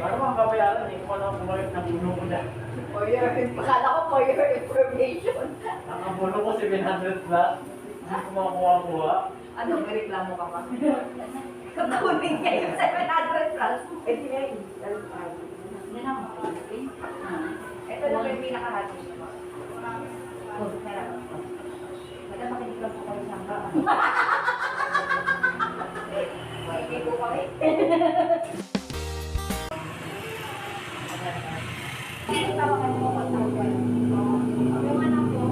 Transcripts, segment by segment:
Ano bang babayaran? Hindi ko pa lang bumalik ng bulo ko na. Akala ko for your information. Ang bulo ko 700 plus. Hindi ko makuha-kuha. Ano, may reklamo ka pa? Kukunin niya yung 700 plus. Eh, di nga yun. Yan ang okay. Ito lang yung pinakahati. Oh, meron. Maganda makinig lang po kayo sa hanggang. Makinig po kami. Tawa ka mo pag-tawag. Yung anak ko,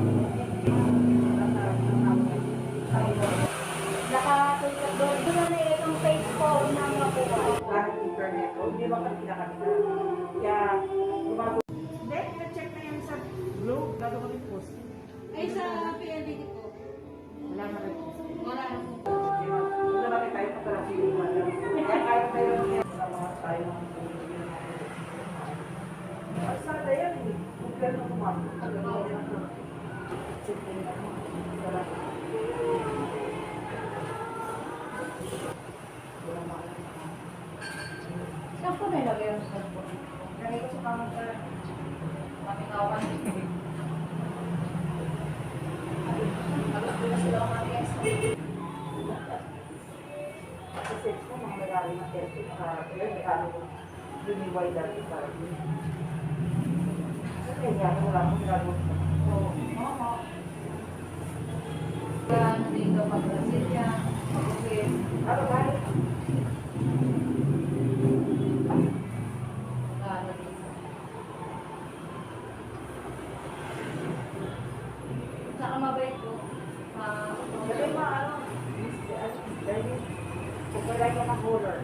nakatutok doon. Doon na itong page ko na makuha. Bakit internet ko? Hindi ba kasi nakakita? Kaya, gumagawa. Hindi, na-check na yan sa Globe. Gagawa ko yung post. Ay, sa PLDT po. Wala na rin. Wala na po. Wala na rin tayo pagkala si Madam. Kaya kahit tayo yan sa mga tayo. Sana yan eh. Kung gano'n kumapit. Gagawa yan ako. Sige na ako. Wala. Wala maalam na. Saan ko nilagay yung cellphone? Lagay ko sa counter. Kapikawan. Tapos ko na sila ang mga guest. Sa sex ko, mga regalo na test. Regalo ko. Lumiway dati para yun. Kasi yan, wala akong regalo ko. Oo. Ano dito pag Brasilia. Okay. Ano ba? Ano dito. Saka mabait ko. Kasi mga ano, dahil kung kailan ka ng color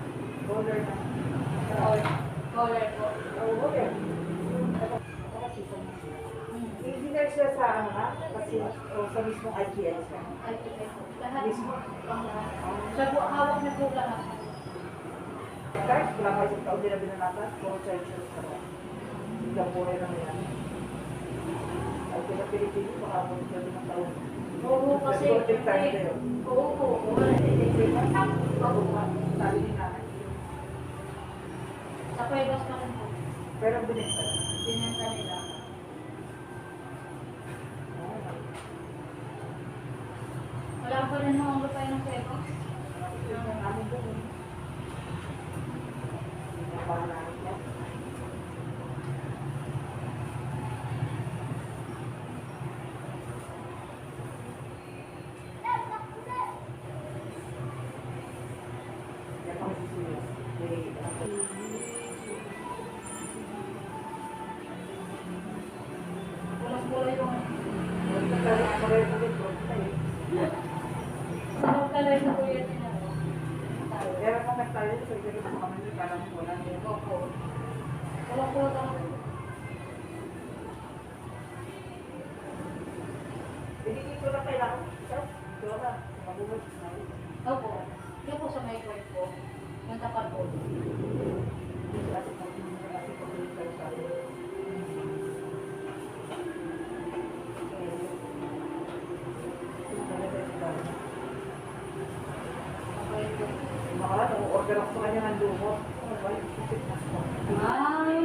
na. Color po. Oo, okay. Kasi hindi na siya sa ano ha? Kasi sa mismong IGL siya. Ay, okay po. Lahat. Mismo. Siya po, hawak na po lahat. Kahit wala kayo sa taon din na binanatan, puro sa insurance ka ba? Biglang buhay na yan. Ay, kung napilipili, baka mo siya din ang taon. Oo, kasi... Birthday time na yun. Oo. Wala na. Sabi ni nanay. Sa Cuevas pa rin po. Pero binenta. Binenta nila. Wala pa rin mga lupay ng Cuevas. Yung amin doon. Parang namin yan. Yan ang susunod. Kulas-kulay yung... Kulay Anong kalay na po yan nila? Meron kang nagtayo sa ibigay sa kami ng parang wala niya. Opo. Kulas-kulay lang. Hindi ko lang kailangan. Sir, ito na. Mabuhay. Opo. Kaya po sa may court po. Yung tapat po. Okay po. Order ako sa kanya ng lumot. Ay.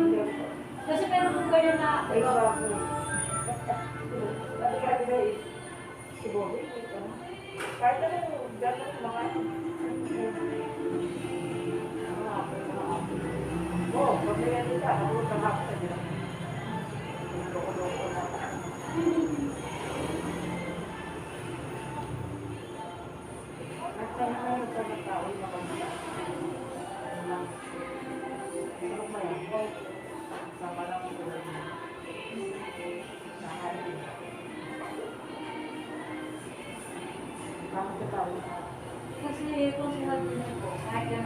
Kasi meron po ganyan na... Ay, wala ako. Dati ka din eh. Si Bobby. Kahit na yung gano'n mga... Oo, pagkayan nila. Ako sa mga sa nila. Loko-loko na. Nagtayo na sa mga tao yung mga ano ba yan? Sama lang ito. Nakahalin. Bakit sa tao? Kasi kung sinabi niyo po, kahit yan